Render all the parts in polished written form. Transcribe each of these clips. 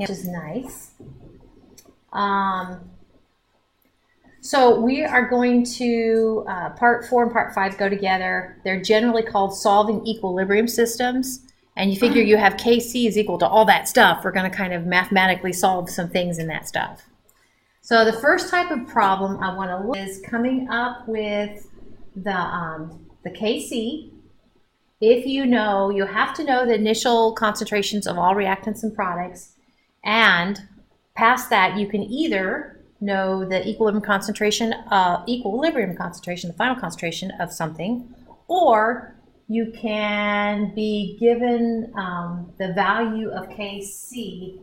which is nice. So we are going to, part 4 and part 5 go together. They're generally called solving equilibrium systems. And you figure you have Kc is equal to all that stuff. We're going to kind of mathematically solve some things in that stuff. So the first type of problem I want to look at is coming up with the Kc. If you know, you have to know the initial concentrations of all reactants and products. And past that, you can either know the equilibrium concentration, the final concentration of something, or you can be given the value of Kc.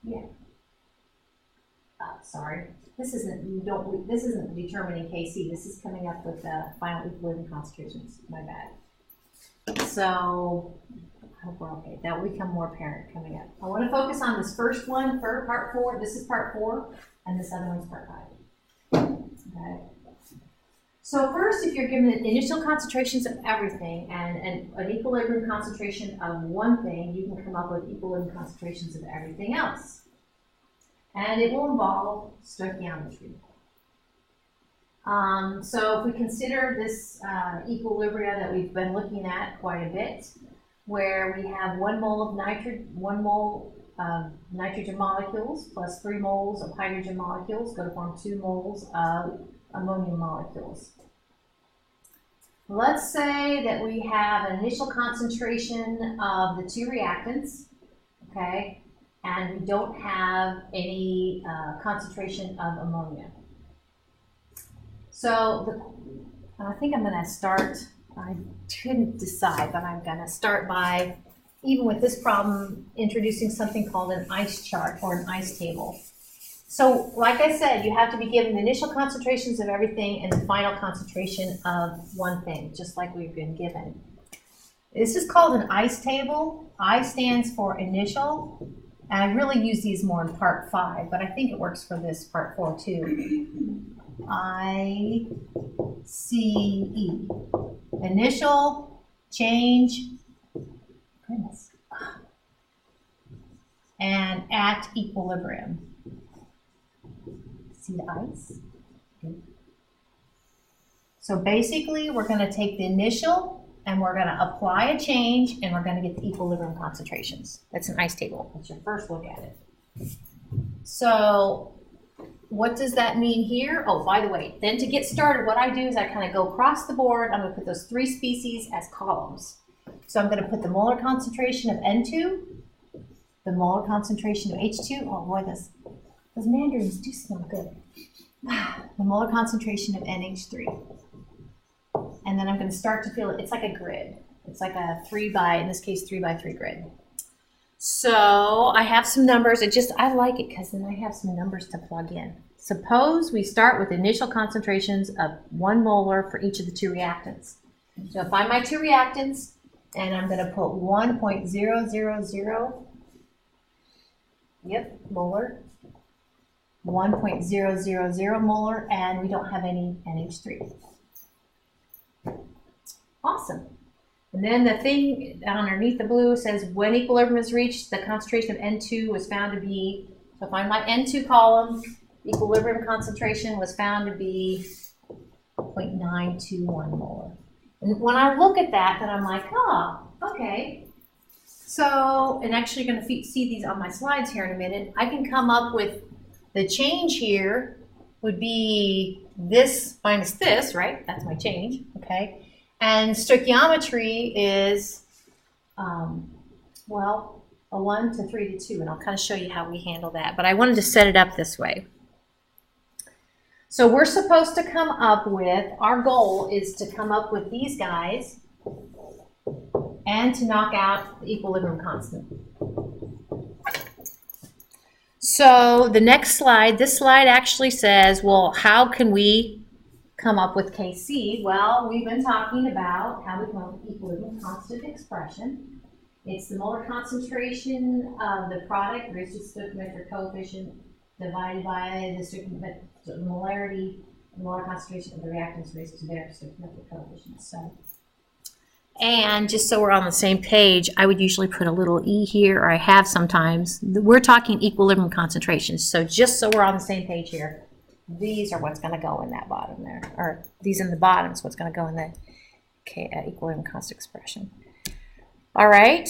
Yeah. Sorry. This isn't determining Kc. This is coming up with the final equilibrium concentrations. My bad. So I hope we're okay. That will become more apparent coming up. I want to focus on this first one for part 4. This is part 4, and this other one's part 5. Okay. So first, if you're given the initial concentrations of everything and an equilibrium concentration of one thing, you can come up with equilibrium concentrations of everything else. And it will involve stoichiometry. So if we consider this equilibria that we've been looking at quite a bit, where we have 1 mole of nitrogen molecules plus 3 moles of hydrogen molecules go to form 2 moles of ammonia molecules. Let's say that we have an initial concentration of the 2 reactants, okay, and we don't have any concentration of ammonia. So I think I'm going to start, I couldn't decide, but I'm going to start by, even with this problem, introducing something called an ice chart or an ice table. So like I said, you have to be given the initial concentrations of everything and the final concentration of one thing, just like we've been given. This is called an ice table. I stands for initial, and I really use these more in part 5, but I think it works for this part 4 too. ICE. Initial, change, goodness, and at equilibrium. See the ice? Okay. So basically, we're going to take the initial and we're going to apply a change and we're going to get the equilibrium concentrations. That's an ice table. That's your first look at it. So what does that mean here? Oh, by the way, then to get started, what I do is I kind of go across the board. I'm going to put those 3 species as columns. So I'm going to put the molar concentration of N2, the molar concentration of H2. Oh boy, those mandarins do smell good. The molar concentration of NH3. And then I'm going to start to feel it. It's like a grid. It's like a 3 by 3 grid. So I have some numbers. I like it because then I have some numbers to plug in. Suppose we start with initial concentrations of 1 molar for each of the 2 reactants. So find my 2 reactants, and I'm going to put 1.000, molar, 1.000 molar, and we don't have any NH3. Awesome. And then the thing underneath the blue says when equilibrium is reached, the concentration of N2 was found to be, so find my N2 column, equilibrium concentration was found to be 0.921 molar. And when I look at that, then I'm like, oh, okay. So, and actually you're going to see these on my slides here in a minute, I can come up with the change here would be this minus this, right? That's my change, okay? And stoichiometry is, a 1 to 3 to 2, and I'll kind of show you how we handle that. But I wanted to set it up this way. So we're supposed to come up with, our goal is to come up with these guys and to knock out the equilibrium constant. So the next slide, this slide actually says, well, how can we come up with Kc? Well, we've been talking about how we come up with equilibrium constant expression. It's the molar concentration of the product raised to the stoichiometric coefficient divided by the molar concentration of the reactants raised to their stoichiometric coefficient. So, And just so we're on the same page, I would usually put a little E here, or I have sometimes. We're talking equilibrium concentrations. So just so we're on the same page here, these are what's going to go in that bottom there. Or these in the bottom is what's going to go in the equilibrium constant expression. All right.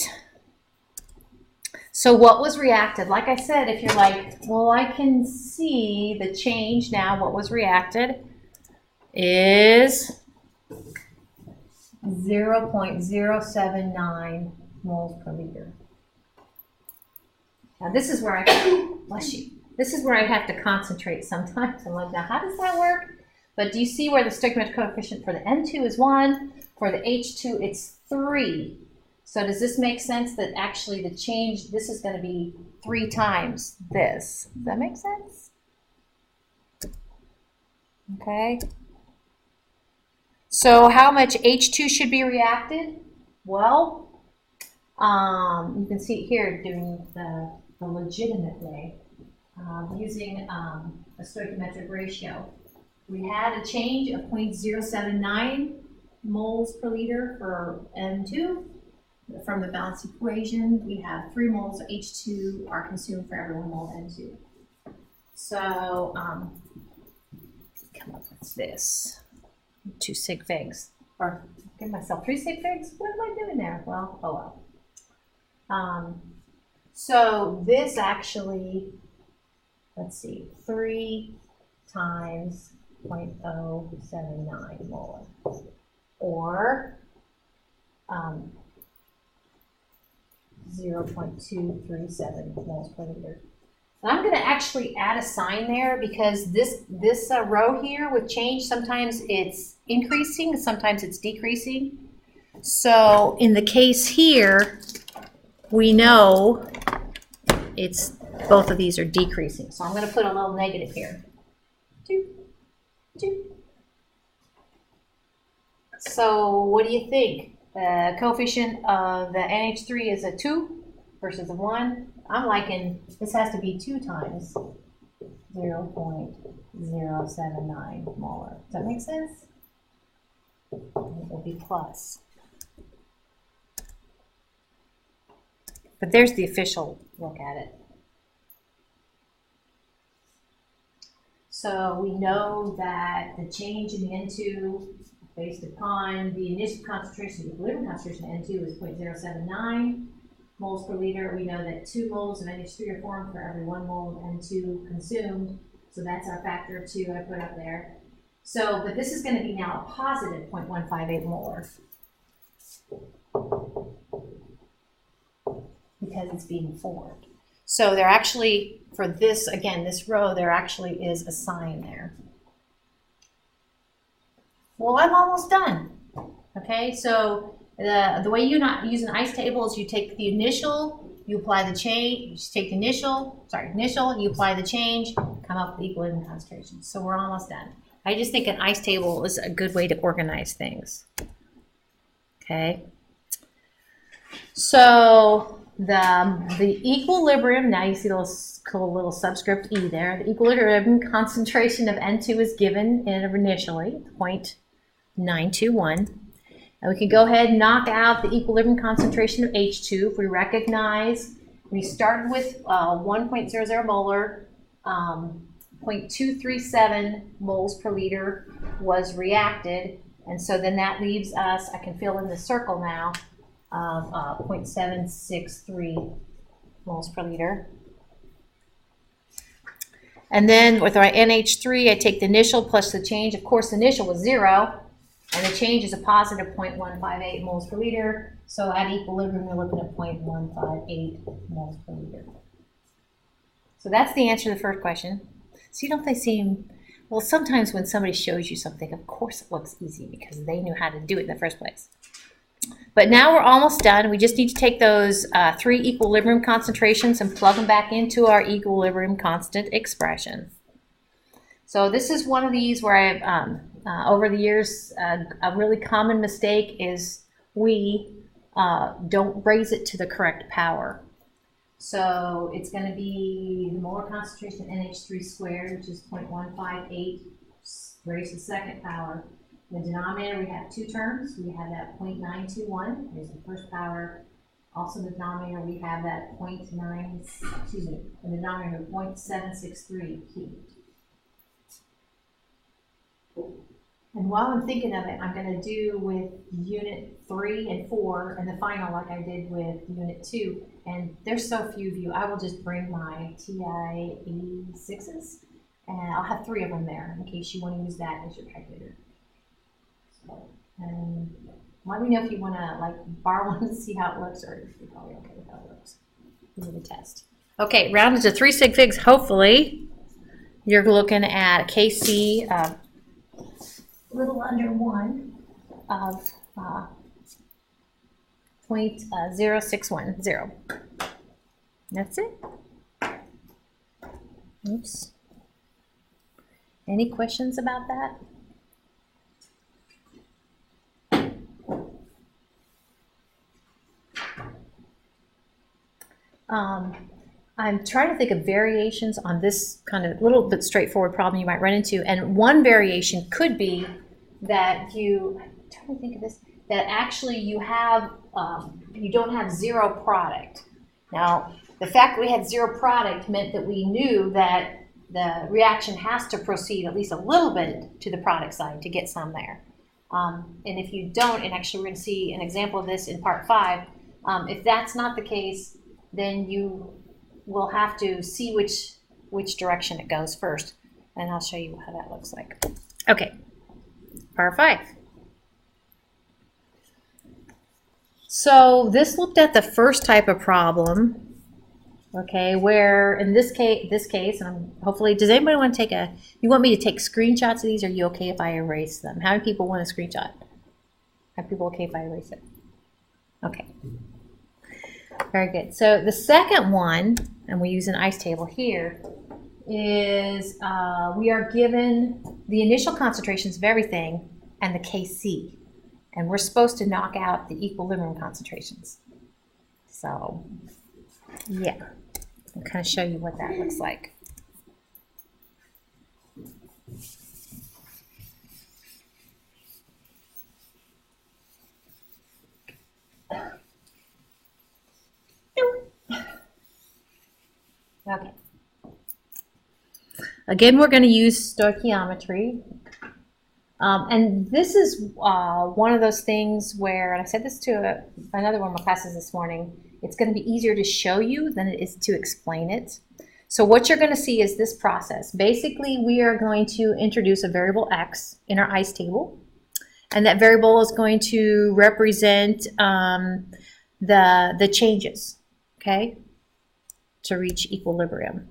So what was reacted? Like I said, if you're like, well, I can see the change now, what was reacted is 0.079 moles per liter. Now this is where I, bless you, this is where I have to concentrate sometimes. I'm like, now how does that work? But do you see where the stoichiometric coefficient for the N2 is 1, for the H2 it's 3. So does this make sense that actually the change, this is going to be 3 times this? Does that make sense? Okay. So how much H2 should be reacted? Well, you can see it here doing the legitimate way, using a stoichiometric ratio. We had a change of 0.079 moles per liter for N2. From the balanced equation, we have 3 moles of H2 are consumed for every 1 mole of N2. So, come up with this. 2 sig figs, or give myself 3 sig figs. What am I doing there? Well, oh well. So this actually, let's see, 3 times 0.079 molar, or 0.237 moles per liter. And I'm going to actually add a sign there because this row here with change, sometimes it's increasing, sometimes it's decreasing. So in the case here, we know it's both of these are decreasing. So I'm going to put a little negative here. 2, 2. So what do you think? The coefficient of the NH3 is a 2 versus a 1. I'm liking, this has to be 2 times 0.079 molar. Does that make sense? It will be plus. But there's the official look at it. So we know that the change in the N2 based upon the initial concentration, the equilibrium concentration of N2 is 0.079 moles per liter. We know that 2 moles of NH3 are formed for every 1 mole of N2 consumed. So that's our factor of 2 I put up there. So, but this is going to be now a positive 0.158 molar because it's being formed. So there actually, for this, again, this row, there actually is a sign there. Well, I'm almost done. Okay, so the way you use an ice table is you take the initial, you apply the change, you just take the initial, you apply the change, come up with the equilibrium concentration. So we're almost done. I just think an ice table is a good way to organize things. Okay. So the equilibrium, now you see the cool little subscript E there. The equilibrium concentration of N2 is given initially, 0.921. And we can go ahead and knock out the equilibrium concentration of H2. If we recognize, we started with 1.00 molar, 0.237 moles per liter was reacted. And so then that leaves us, I can fill in the circle now, of 0.763 moles per liter. And then with our NH3, I take the initial plus the change. Of course, the initial was 0. And the change is a positive 0.158 moles per liter. So at equilibrium, we're looking at 0.158 moles per liter. So that's the answer to the first question. See, don't they seem, well, sometimes when somebody shows you something, of course it looks easy because they knew how to do it in the first place. But now we're almost done. We just need to take those 3 equilibrium concentrations and plug them back into our equilibrium constant expression. So this is one of these where I've, over the years, a really common mistake is we don't raise it to the correct power. So it's going to be the molar concentration NH3 squared, which is 0.158, raised to the second power. In the denominator, we have two terms. We have that 0.921, here's the first power. Also in the denominator, we have that in the denominator, 0.763 cubed. And while I'm thinking of it, I'm going to do with unit 3 and 4 and the final like I did with unit 2. And there's so few of you, I will just bring my TI 86s and I'll have 3 of them there in case you want to use that as your calculator. So, and let me know if you want to like borrow one to see how it looks, or if you're probably okay with how it looks. Do the test. Okay, rounded to 3 sig figs. Hopefully, you're looking at a KC a little under 1 of 0.0610. That's it. Oops. Any questions about that? I'm trying to think of variations on this kind of little bit straightforward problem you might run into. And one variation could be that I'm trying to think of this, that actually you have, you don't have zero product. Now, the fact that we had zero product meant that we knew that the reaction has to proceed at least a little bit to the product side to get some there. And if you don't, and actually we're going to see an example of this in part 5, if that's not the case, then you will have to see which direction it goes first. And I'll show you how that looks like. Okay, part 5. So this looked at the first type of problem, okay, where in this case, and hopefully, does anybody want to you want me to take screenshots of these, or are you okay if I erase them? How many people want a screenshot? Are people okay if I erase it? Okay. Very good. So the second one, and we use an ice table here, is we are given the initial concentrations of everything and the Kc. And we're supposed to knock out the equilibrium concentrations. So, yeah, I'll kind of show you what that looks like. Okay. Again, we're going to use stoichiometry. And this is one of those things where, and I said this to another one of my classes this morning, it's going to be easier to show you than it is to explain it. So what you're going to see is this process. Basically, we are going to introduce a variable x in our ice table. And that variable is going to represent the changes, okay, to reach equilibrium.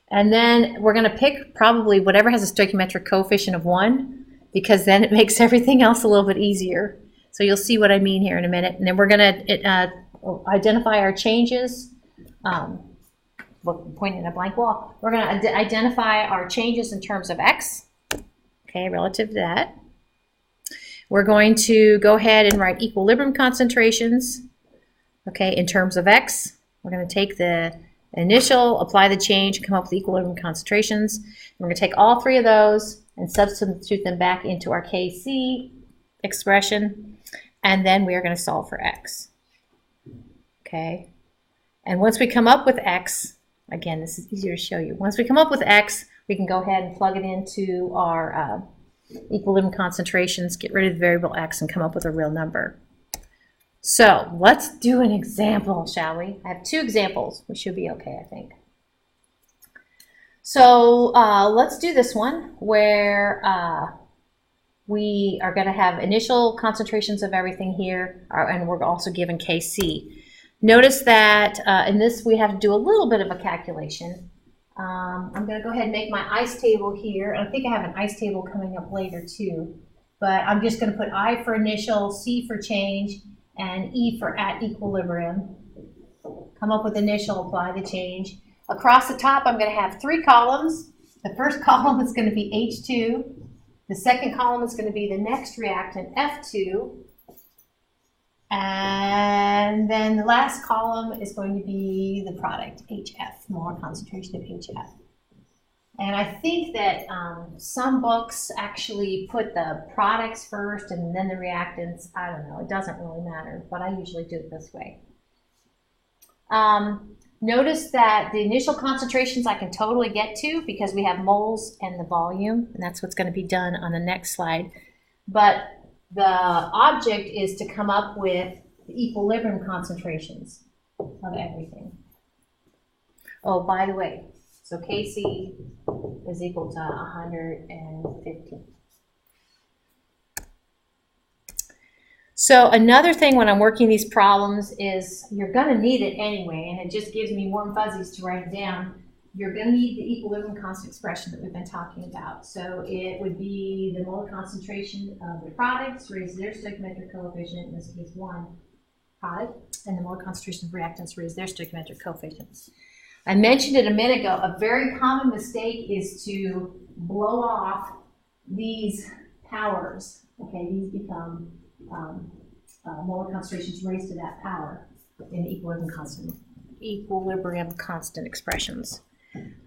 And then we're going to pick probably whatever has a stoichiometric coefficient of 1, because then it makes everything else a little bit easier. So you'll see what I mean here in a minute. And then we're going to identify our changes. Pointing at a blank wall. We're going to identify our changes in terms of x, okay, relative to that. We're going to go ahead and write equilibrium concentrations, okay, in terms of x. We're going to take the initial, apply the change, come up with equilibrium concentrations. We're going to take all 3 of those and substitute them back into our Kc expression, and then we are going to solve for x. Okay, and once we come up with x, again, this is easier to show you. Once we come up with x, we can go ahead and plug it into our equilibrium concentrations, get rid of the variable x, and come up with a real number. So let's do an example, shall we? I have 2 examples. We should be okay, I think. So let's do this one where we are going to have initial concentrations of everything here, and we're also given Kc. Notice that in this we have to do a little bit of a calculation. I'm going to go ahead and make my ice table here. I think I have an ice table coming up later too, but I'm just going to put I for initial, C for change, and E for at equilibrium. Come up with initial, apply the change. Across the top, I'm going to have 3 columns. The first column is going to be H2. The second column is going to be the next reactant, F2. And then the last column is going to be the product, HF, molar concentration of HF. And I think that some books actually put the products first and then the reactants. I don't know. It doesn't really matter, but I usually do it this way. Notice that the initial concentrations I can totally get to because we have moles and the volume, and that's what's going to be done on the next slide. But the object is to come up with the equilibrium concentrations of everything. Oh, by the way, so Kc is equal to 115. So another thing when I'm working these problems is you're going to need it anyway, and it just gives me warm fuzzies to write it down. You're going to need the equilibrium constant expression that we've been talking about. So it would be the molar concentration of the products raised to their stoichiometric coefficient, in this case 1 product, and the molar concentration of reactants raised to their stoichiometric coefficients. I mentioned it a minute ago, a very common mistake is to blow off these powers. Okay, these become molar concentrations raised to that power in equilibrium constant expressions.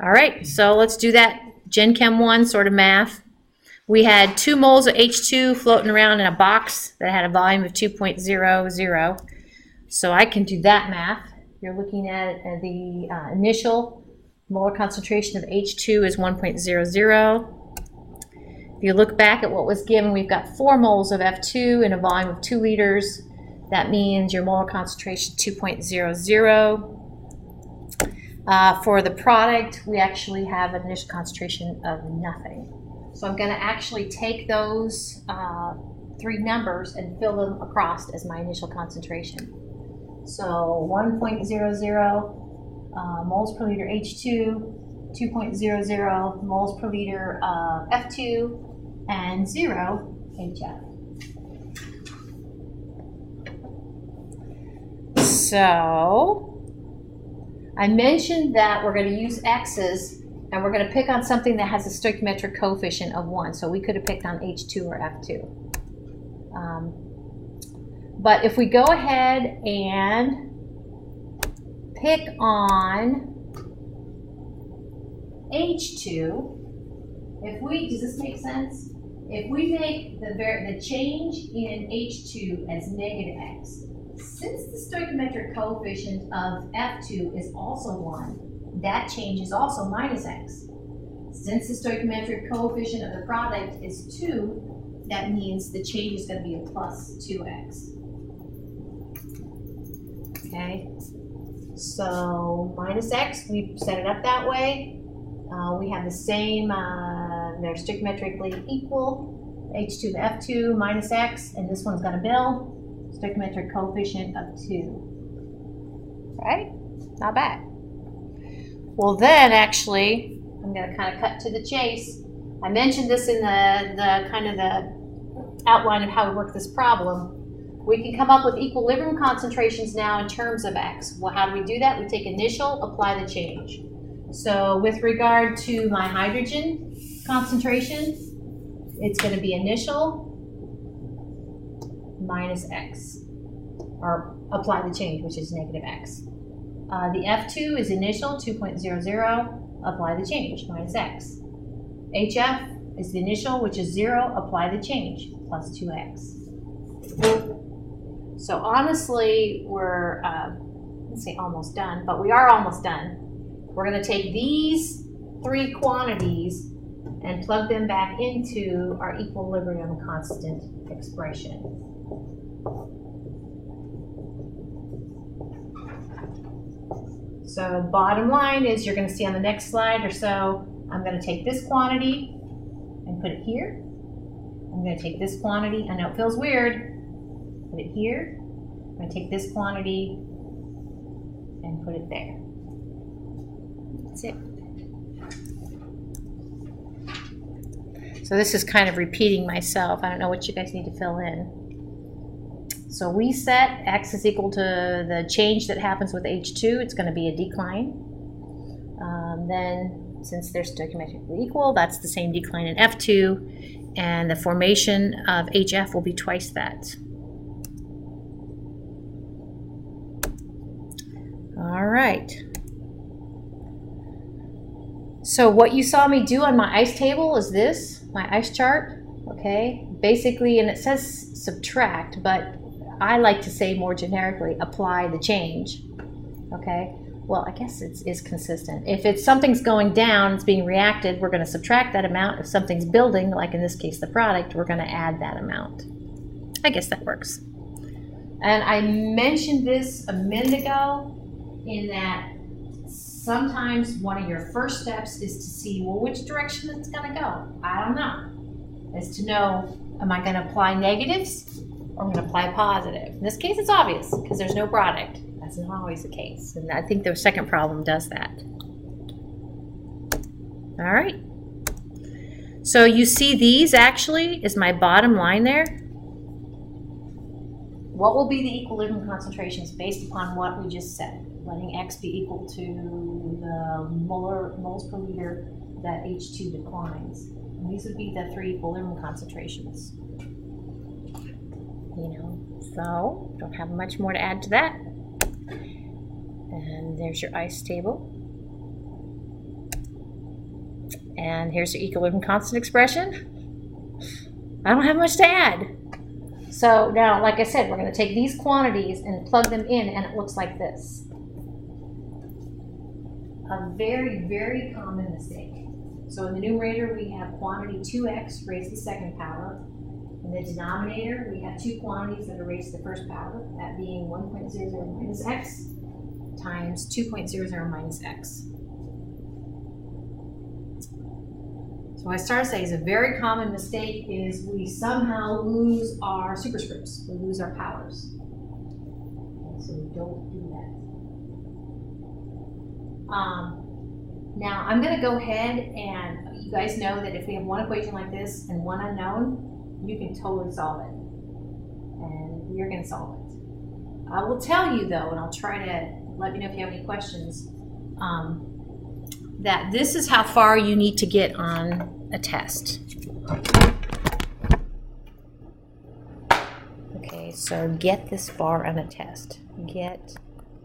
All right, so let's do that Gen Chem 1 sort of math. We had 2 moles of H2 floating around in a box that had a volume of 2.00. So I can do that math. You're looking at the initial molar concentration of H2 is 1.00. If you look back at what was given, we've got 4 moles of F2 in a volume of 2 liters. That means your molar concentration 2.00. For the product, we actually have an initial concentration of nothing. So I'm going to actually take those 3 numbers and fill them across as my initial concentration. So 1.00 moles per liter H2, 2.00 moles per liter F2, and 0 HF. So I mentioned that we're going to use X's and we're going to pick on something that has a stoichiometric coefficient of 1. So we could have picked on H2 or F2. But if we go ahead and pick on H2, does this make sense? If we make the change in H2 as negative X, since the stoichiometric coefficient of F2 is also 1, that change is also minus X. Since the stoichiometric coefficient of the product is 2, that means the change is going to be a plus 2X. Okay, so minus X, we set it up that way. We have the same, they're stoichiometrically equal, H2 to F2 minus X, and this one's going to build stoichiometric coefficient of 2. Right? Not bad. Well then, actually, I'm going to kind of cut to the chase. I mentioned this in the kind of the outline of how we work this problem. We can come up with equilibrium concentrations now in terms of X. Well, how do we do that? We take initial, apply the change. So with regard to my hydrogen concentration, it's going to be initial minus X, or apply the change, which is negative X. The F2 is initial, 2.00, apply the change, minus X. HF is the initial, which is 0, apply the change, plus 2X. So honestly, we're, let's say almost done, but we are almost done. We're going to take these 3 quantities and plug them back into our equilibrium constant expression. So bottom line is you're going to see on the next slide or so, I'm going to take this quantity and put it here. I'm going to take this quantity, I know it feels weird, put it here. I'm going to take this quantity and put it there. That's it. So this is kind of repeating myself. I don't know what you guys need to fill in. So we set X is equal to the change that happens with H2. It's going to be a decline. Then, since they're stoichiometrically equal, that's the same decline in F2. And the formation of HF will be twice that. All right. So what you saw me do on my ice table is this, my ice chart, okay? Basically, and it says subtract, but I like to say more generically, apply the change, okay? Well, I guess it's consistent. If it's something's going down, it's being reacted, we're going to subtract that amount. If something's building, like in this case the product, we're going to add that amount. I guess that works. And I mentioned this a minute ago in that sometimes one of your first steps is to see, well, which direction it's going to go. I don't know. Is to know, am I going to apply negatives or I'm going to apply positive? In this case, it's obvious because there's no product. That's not always the case. And I think the second problem does that. All right. So you see these actually is my bottom line there. What will be the equilibrium concentrations based upon what we just said? Letting X be equal to the moles per liter that H2 declines. And these would be the 3 equilibrium concentrations. You know, so don't have much more to add to that. And there's your ice table. And here's your equilibrium constant expression. I don't have much to add. So now, like I said, we're going to take these quantities and plug them in, and it looks like this. A very, very common mistake. So in the numerator, we have quantity 2x raised to the second power. In the denominator, we have two quantities that are raised to the first power, that being 1.00 minus x times 2.00 minus x. So what I started to say is a very common mistake is we somehow lose our superscripts. We lose our powers. Okay, so we don't do that. Now I'm going to go ahead and you guys know that if we have one equation like this and one unknown, you can totally solve it. And we're going to solve it. I will tell you though, and I'll try to let me know if you have any questions, that this is how far you need to get on a test. Okay, so get this far on a test. Get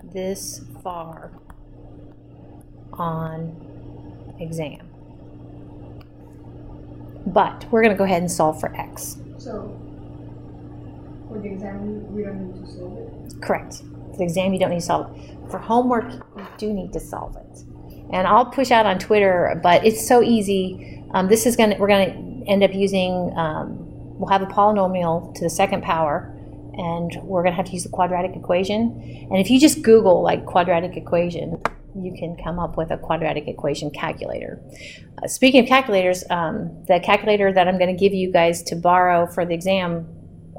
this far on exam. But we're going to go ahead and solve for x. So, for the exam, we don't need to solve it? Correct. For the exam, you don't need to solve it. For homework, you do need to solve it. And I'll push out on Twitter, but it's so easy. We're going to end up using, we'll have a polynomial to the second power, and we're going to have to use the quadratic equation. And if you just Google like quadratic equation, you can come up with a quadratic equation calculator. Speaking of calculators, the calculator that I'm going to give you guys to borrow for the exam,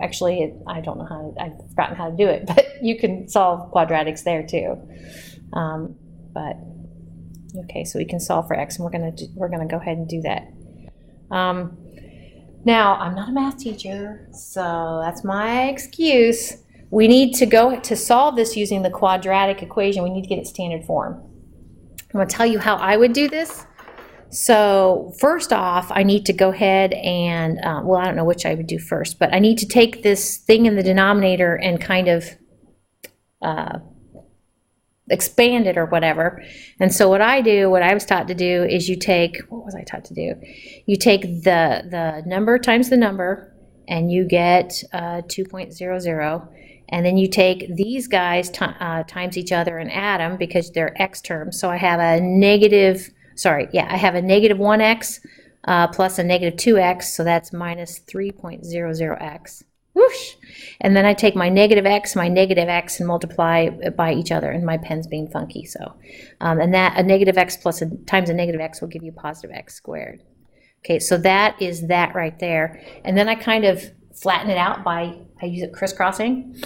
actually, I don't know how, I've forgotten how to do it, but you can solve quadratics there too. Okay, so we can solve for x, and we're gonna go ahead and do that. Now, I'm not a math teacher, so that's my excuse. We need to solve this using the quadratic equation. We need to get it standard form. I'm going to tell you how I would do this. So first off, I need to go ahead and, well, I don't know which I would do first, but I need to take this thing in the denominator and kind of expand it or whatever. And so what I was taught to do is you take, what was I taught to do? You take the number times the number, and you get 2.00. And then you take these guys times each other and add them because they're x terms. So I have a negative 1x plus a negative 2x, so that's minus 3.00x. Whoosh! And then I take my negative x, and multiply it by each other, and my pen's being funky. So, and that a negative x times a negative x will give you positive x squared. Okay, so that is that right there. And then I kind of flatten it out I use it crisscrossing.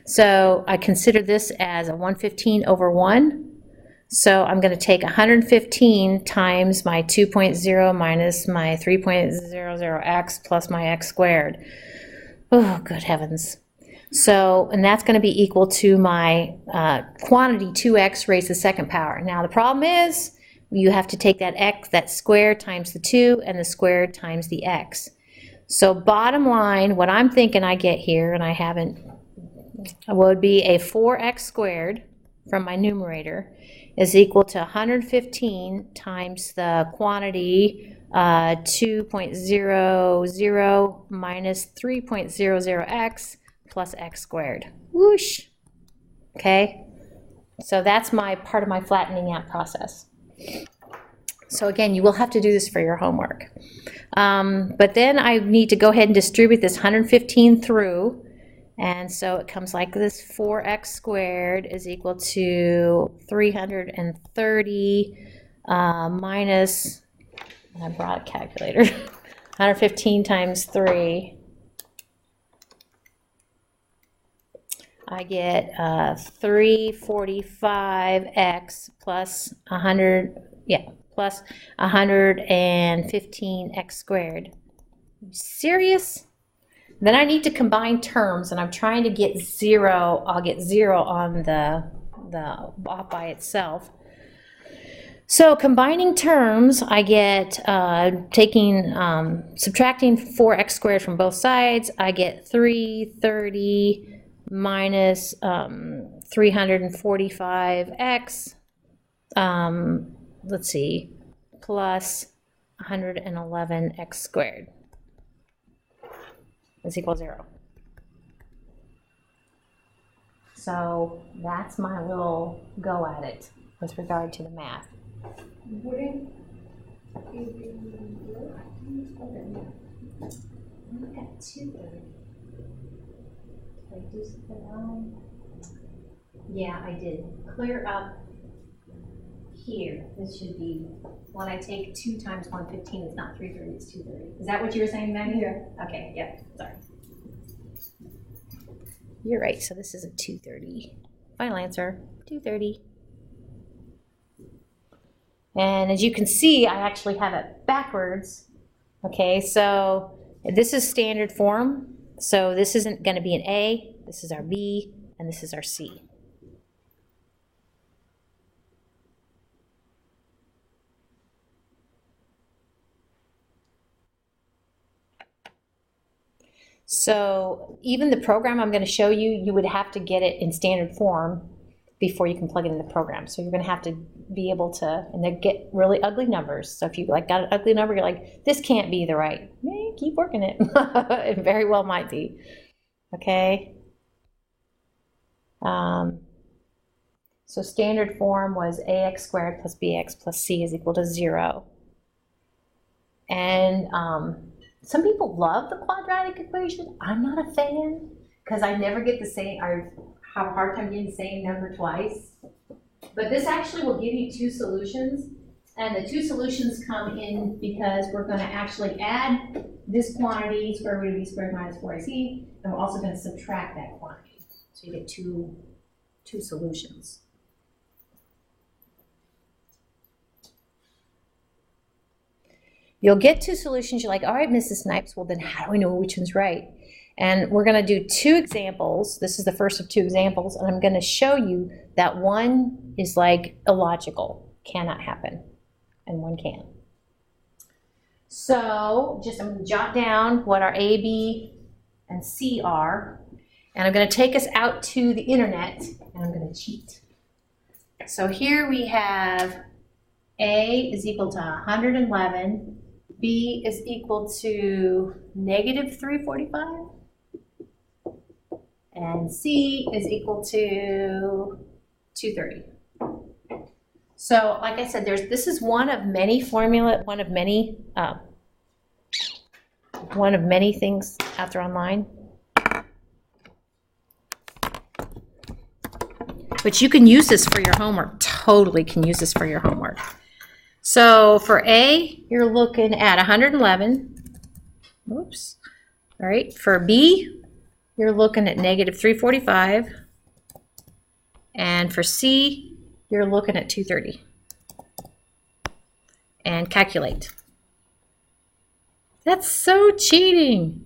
So I consider this as a 115 over 1. So I'm going to take 115 times my 2.0 minus my 3.00x plus my x squared. Oh, good heavens. So, and that's going to be equal to my quantity 2x raised to the second power. Now the problem is you have to take that square times the 2 and the square times the x. So bottom line, what I'm thinking I get here, and I haven't, would be a 4x squared from my numerator is equal to 115 times the quantity 2.00 minus 3.00x plus x squared. Whoosh. Okay, so that's my part of my flattening out process. So again, you will have to do this for your homework. But then I need to go ahead and distribute this 115 through. And so it comes like this: 4x squared is equal to 330 minus, I brought a calculator, 115 times 3. I get 345x plus 100, plus 115x squared. Are you serious? Then I need to combine terms, and I'm trying to get 0. I'll get 0 on the off by itself. So combining terms, I get subtracting 4x squared from both sides. I get 330 minus 345x. Let's see, plus 111x squared is equal to 0. So that's my little go at it with regard to the math. Wouldn't it be Look at 230. Did I do something wrong? Yeah, I did. Clear up here. This should be, when I take 2 times 115, it's not 330, it's 230. Is that what you were saying, Maggie? Yeah. Okay, yeah, sorry. You're right, so this is a 230. Final answer, 230. And as you can see, I actually have it backwards. Okay, so this is standard form. So this isn't going to be an A, this is our B, and this is our C. So even the program I'm going to show you, you would have to get it in standard form before you can plug it in the program. So you're going to have to be able to, and they get really ugly numbers. So if you got an ugly number, you're like, this can't be the right. Keep working it. It very well might be. Okay. So standard form was ax squared plus bx plus c is equal to 0. And some people love the quadratic equation. I'm not a fan because I never get the same, I have a hard time getting the same number twice. But this actually will give you 2 solutions. And the 2 solutions come in because we're going to actually add this quantity, square root of b squared minus 4ac, and we're also going to subtract that quantity. So you get two solutions. You'll get 2 solutions. You're like, all right, Mrs. Snipes, well then how do we know which one's right? And we're going to do 2 examples. This is the first of 2 examples, and I'm going to show you that one is like illogical, cannot happen, and one can. So I'm going to jot down what our A, B, and C are, and I'm going to take us out to the internet, and I'm going to cheat. So here we have A is equal to 111, B is equal to negative 345, and C is equal to 230. So, like I said, this is one of many one of many things out there online. But you can use this for your homework. Totally can use this for your homework. So for A, you're looking at 111. Oops. All right. For B, you're looking at negative 345. And for C, you're looking at 230. And calculate. That's so cheating.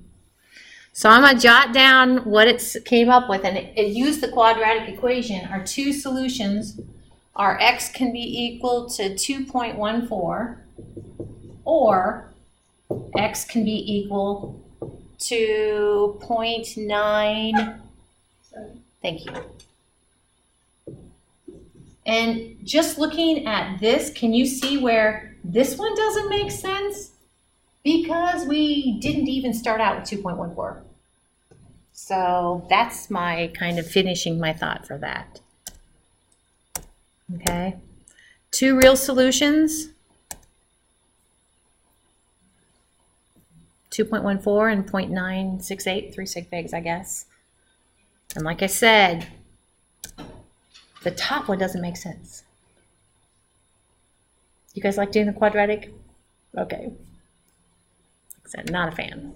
So I'm going to jot down what it came up with, and it used the quadratic equation. Our 2 solutions are x can be equal to 2.14, or x can be equal to 0.9. Thank you. And just looking at this, can you see where this one doesn't make sense? Because we didn't even start out with 2.14. So that's my kind of finishing my thought for that. Okay. Two real solutions. 2.14 and 0.968, 3 sig figs, I guess. And like I said, the top one doesn't make sense. You guys like doing the quadratic? Okay. Like I said, not a fan.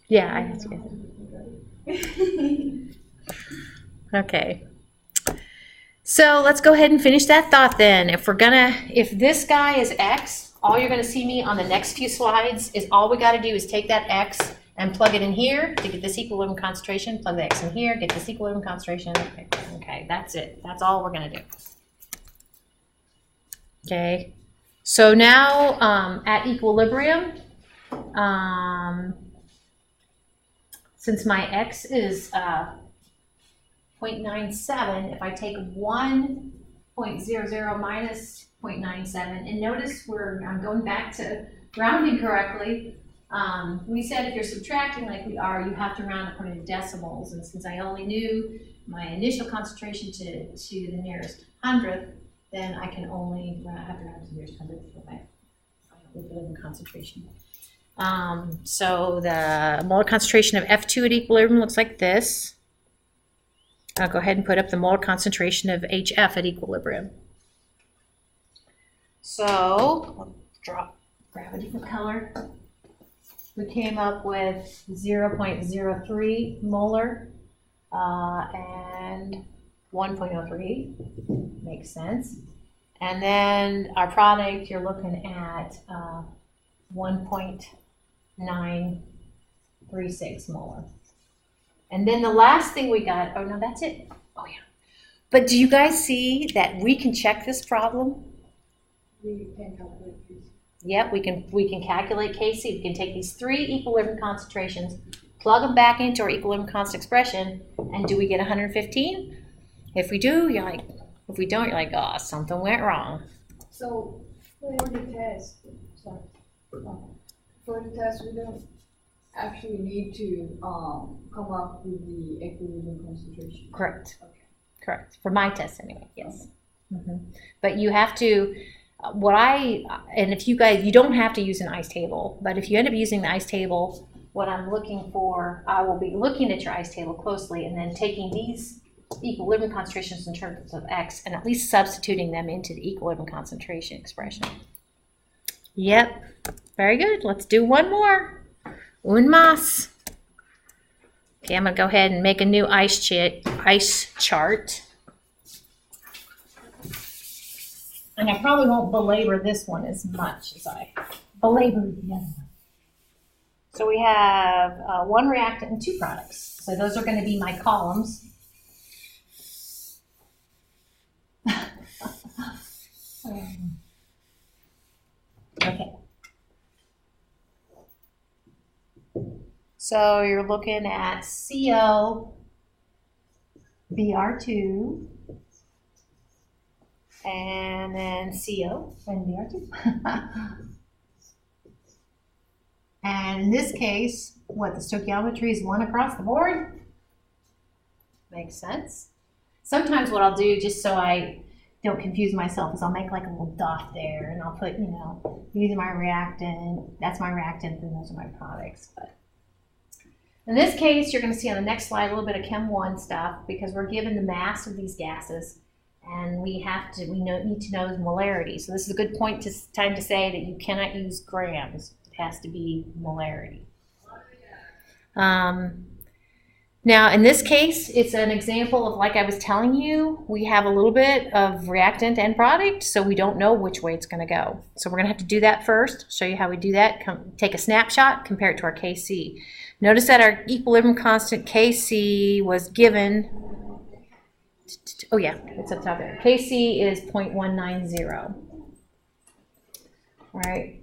Yeah, I have to. Okay. So let's go ahead and finish that thought then. If this guy is X, all you're gonna see me on the next few slides is all we gotta do is take that X and plug it in here to get this equilibrium concentration, plug the X in here, get this equilibrium concentration. Okay, that's it. That's all we're gonna do. Okay, so now at equilibrium, since my X is 0.97, if I take 1.00 minus 0.97, and notice I'm going back to rounding correctly. We said if you're subtracting like we are, you have to round according to decimals, and since I only knew my initial concentration to the nearest hundredth, then I can only have to round to the nearest hundredth for my final equilibrium concentration. So the molar concentration of F2 at equilibrium looks like this. I'll go ahead and put up the molar concentration of HF at equilibrium. So I'll grab a different color. We came up with 0.03 molar and 1.03. Makes sense. And then our product, you're looking at 1.936 molar. And then the last thing we got, oh no, that's it. Oh yeah. But do you guys see that we can check this problem? We can calculate KC. Yep, we can calculate KC. We can take these three equilibrium concentrations, plug them back into our equilibrium constant expression, and do we get 115? If we do, you're like, if we don't, you're like, oh, something went wrong. So for the test, we don't actually need to come up with the equilibrium concentration. Correct. Okay. Correct. For my test anyway, yes. But you have to, and if you guys, you don't have to use an ice table, but if you end up using the ice table, what I'm looking for, I will be looking at your ice table closely and then taking these equilibrium concentrations in terms of X and at least substituting them into the equilibrium concentration expression. Yep. Very good. Let's do one more. Un más. Okay, I'm going to go ahead and make a new ice chart. And I probably won't belabor this one as much as I belabored the other one. So we have one reactant and two products. So those are going to be my columns. Okay. So you're looking at CO, Br2, and then CO and Br2. And in this case, what, the stoichiometry is 1 across the board? Makes sense. Sometimes what I'll do, just so I don't confuse myself, is I'll make like a little dot there, and I'll put, these are my reactant, that's my reactant, and those are my products. But in this case, you're going to see on the next slide a little bit of Chem 1 stuff, because we're given the mass of these gases, and we need to know the molarity. So this is a good time to say that you cannot use grams. It has to be molarity. Now, in this case, it's an example of, like I was telling you, we have a little bit of reactant and product, so we don't know which way it's going to go. So we're going to have to do that first, show you how we do that. Take a snapshot, compare it to our Kc. Notice that our equilibrium constant Kc was given, oh yeah, it's up top there. Kc is 0.190. All right.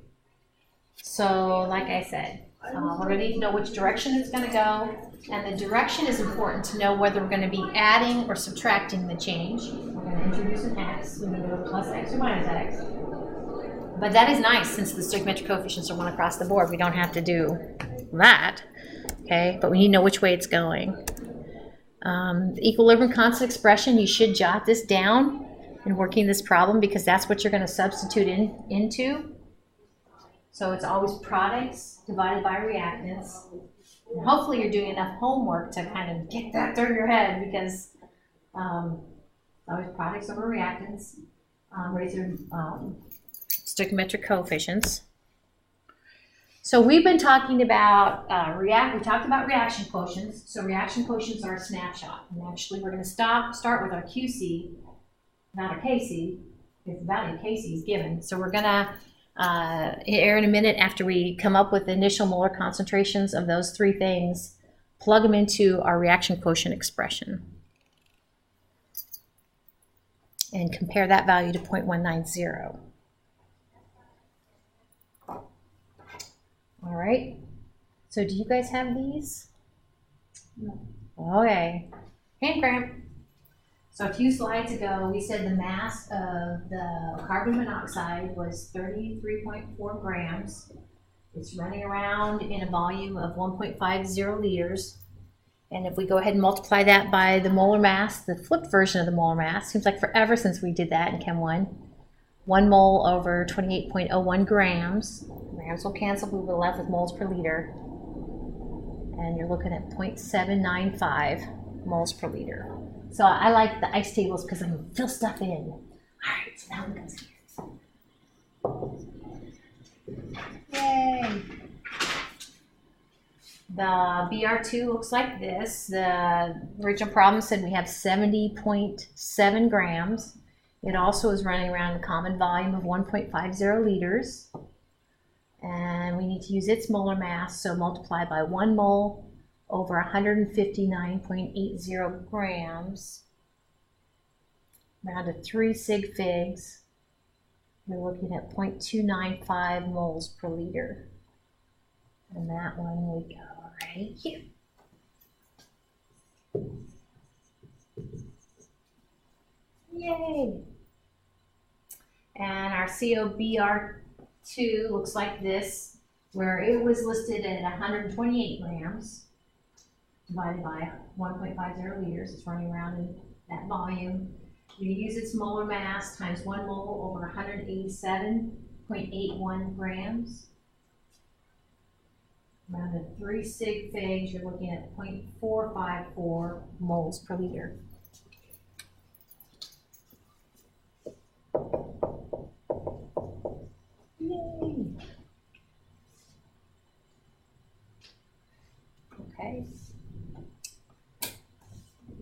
So, like I said, We're going to need to know which direction it's going to go, and the direction is important to know whether we're going to be adding or subtracting the change. We're going to introduce an x, we're going to go plus x or minus x. But that is nice, since the stoichiometric coefficients are 1 across the board. We don't have to do that, okay? But we need to know which way it's going. The equilibrium constant expression, you should jot this down in working this problem, because that's what you're going to substitute into. So it's always products divided by reactants. And hopefully you're doing enough homework to kind of get that through your head, because always products over reactants. Raise your stoichiometric coefficients. So we've been talking about we talked about reaction quotients. So reaction quotients are a snapshot. And actually we're going to start with our QC, not our KC, because the value of KC is given. So we're going to here in a minute, after we come up with the initial molar concentrations of those three things, plug them into our reaction quotient expression and compare that value to 0.190. All right, so do you guys have these? No. Okay, hand cramp. So a few slides ago, we said the mass of the carbon monoxide was 33.4 grams. It's running around in a volume of 1.50 liters. And if we go ahead and multiply that by the molar mass, the flipped version of the molar mass, seems like forever since we did that in Chem 1. 1 mole over 28.01 grams. Grams will cancel, but we're left with moles per liter. And you're looking at 0.795 moles per liter. So I like the ice tables because I can fill stuff in. All right, so now it goes here. Yay! The BR2 looks like this. The original problem said we have 70.7 grams. It also is running around a common volume of 1.50 liters. And we need to use its molar mass, so multiply by 1 mole over 159.80 grams, round to 3 sig figs. We're looking at 0.295 moles per liter. And that one we go right here. Yay! And our COBR2 looks like this, where it was listed at 128 grams. Divided by 1.50 liters, it's running around in that volume. You use its molar mass times 1 mole over 187.81 grams. Around to 3 sig figs, you're looking at 0.454 moles per liter. Yay! Okay.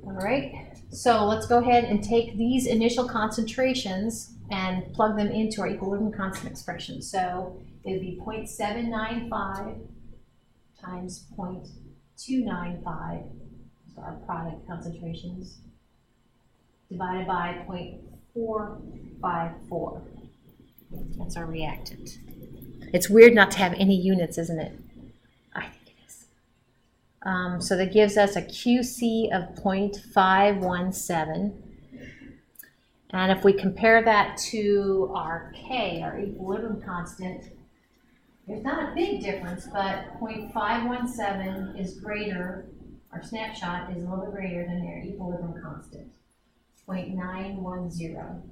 All right, so let's go ahead and take these initial concentrations and plug them into our equilibrium constant expression. So it would be 0.795 times 0.295, so our product concentrations, divided by 0.454. That's our reactant. It's weird not to have any units, isn't it? I think it is. So that gives us a QC of 0.517. And if we compare that to our K, our equilibrium constant, there's not a big difference, but 0.517 is greater, our snapshot is a little bit greater than their equilibrium constant, 0.910.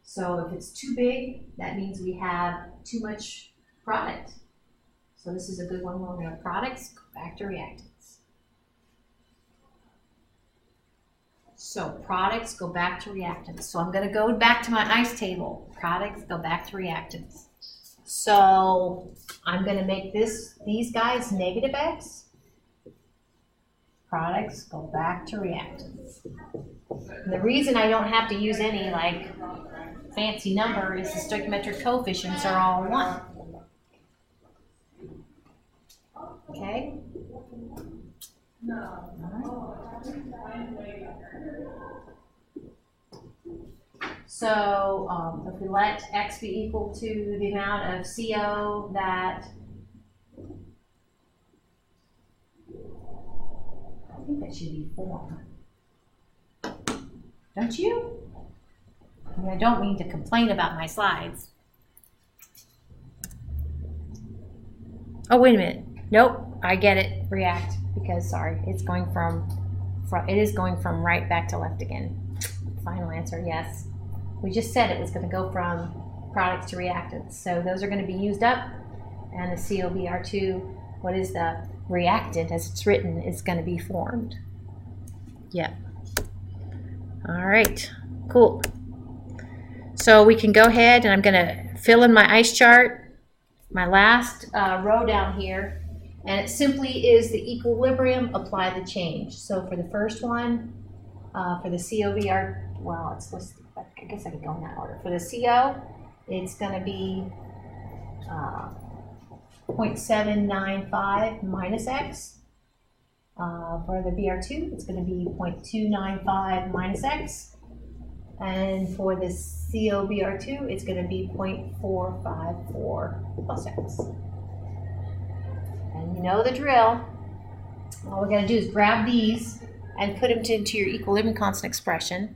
So if it's too big, that means we have too much product. So this is a good one where we're going to products, go back to reactants. So products, go back to reactants. So I'm going to go back to my ice table. Products, go back to reactants. So I'm going to make these guys negative X. Products, go back to reactants. And the reason I don't have to use any like fancy number is the stoichiometric coefficients are all 1. Okay? So if we let X be equal to the amount of CO that think that should be formed. Don't you? I mean, I don't mean to complain about my slides. Oh, wait a minute. Nope, I get it. React, because sorry, it is going from right back to left again. Final answer, yes. We just said it was going to go from products to reactants. So those are going to be used up, and the COBR2, what is the reactant as it's written, is going to be formed. Yeah. All right, cool. So we can go ahead, and I'm going to fill in my ice chart, my last row down here, and it simply is the equilibrium, apply the change. So for the first one, for the COBR, well, it's listed, but I guess I could go in that order. For the CO, it's going to be 0.795 minus X. For the BR2, it's going to be 0.295 minus X. And for the COBR2, it's going to be 0.454 plus X. And you know the drill. All we're going to do is grab these and put them into your equilibrium constant expression.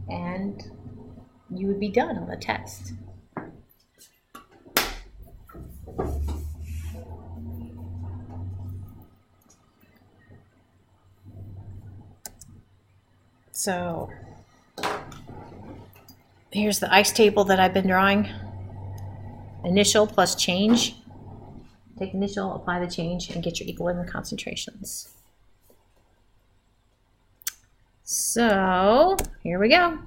And you would be done on the test. So here's the ice table that I've been drawing. Initial plus change. Take initial, apply the change, and get your equilibrium concentrations. So here we go.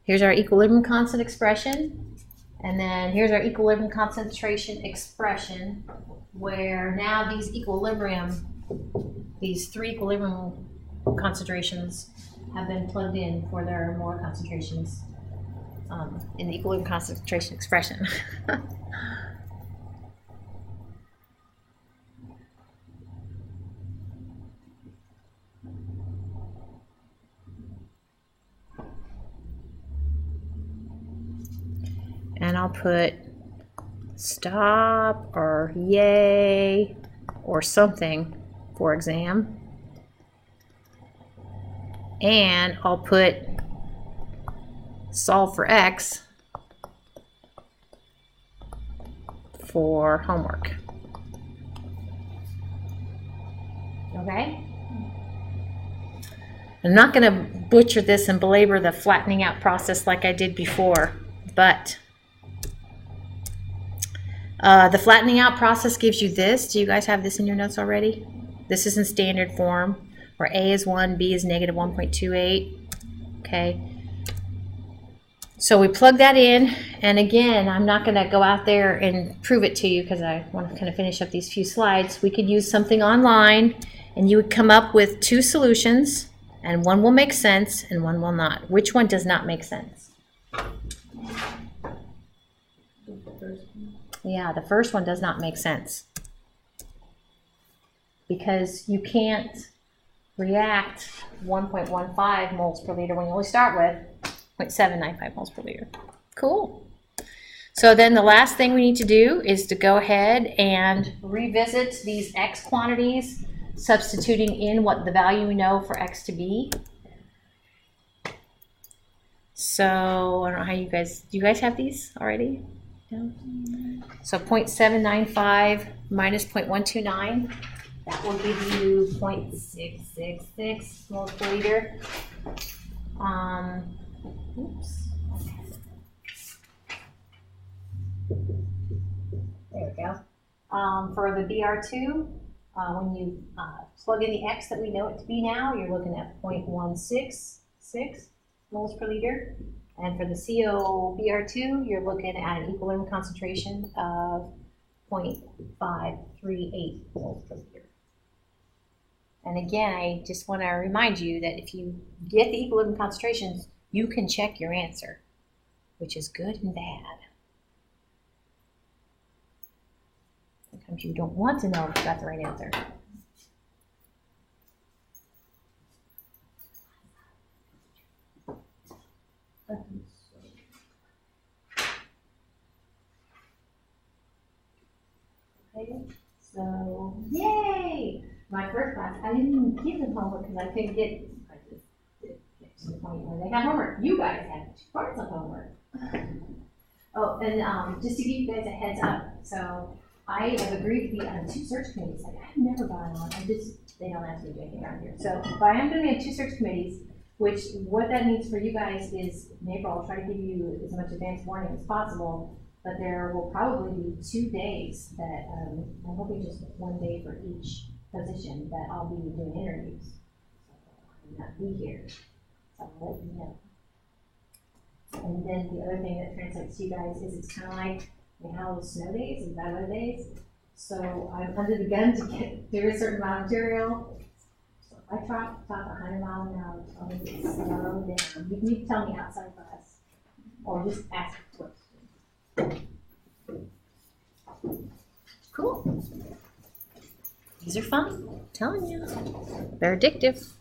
Here's our equilibrium constant expression. And then here's our equilibrium concentration expression, where now these three equilibrium concentrations have been plugged in for their molar concentrations in the equilibrium concentration expression. And I'll put stop or yay or something for exam. And I'll put solve for X for homework. Okay? I'm not going to butcher this and belabor the flattening out process like I did before, but the flattening out process gives you this. Do you guys have this in your notes already? This is in standard form, where A is 1, B is negative 1.28. Okay. So we plug that in, and again, I'm not going to go out there and prove it to you because I want to kind of finish up these few slides. We could use something online, and you would come up with two solutions, and one will make sense and one will not. Which one does not make sense? Yeah, the first one does not make sense because you can't react 1.15 moles per liter when you only start with 0.795 moles per liter. Cool. So then the last thing we need to do is to go ahead and revisit these X quantities, substituting in what the value we know for X to be. So I don't know how do you guys have these already? No? So 0.795 minus 0.129, that will give you 0.666 moles per liter. Oops. There we go. For the BR2, when you plug in the X that we know it to be now, you're looking at 0.166 moles per liter. And for the COBR2, you're looking at an equilibrium concentration of 0.538 moles per liter. And again, I just want to remind you that if you get the equilibrium concentrations, you can check your answer, which is good and bad. Sometimes you don't want to know if you got the right answer. Okay, so my first class, I didn't even give them homework because I couldn't get to the point where they have homework. You guys have 2 parts of homework. Oh, and just to give you guys a heads up, so I have agreed to be on 2 search committees. Like, I've never gone on. They don't ask me to do anything around here. So, but I am going to be on 2 search committees, which what that means for you guys is in April, I'll try to give you as much advance warning as possible. But there will probably be 2 days that I'm hoping just 1 day for each position that I'll be doing interviews. So I will not be here. So I'll let you know. And then the other thing that translates to you guys is it's kind of like how the snow days and bad weather days. So I'm under the gun to get through a certain amount of material. So if I talk 100 miles an hour, I'll need to slow down. You can tell me outside class or just ask questions. Cool. These are fun. I'm telling you. They're addictive.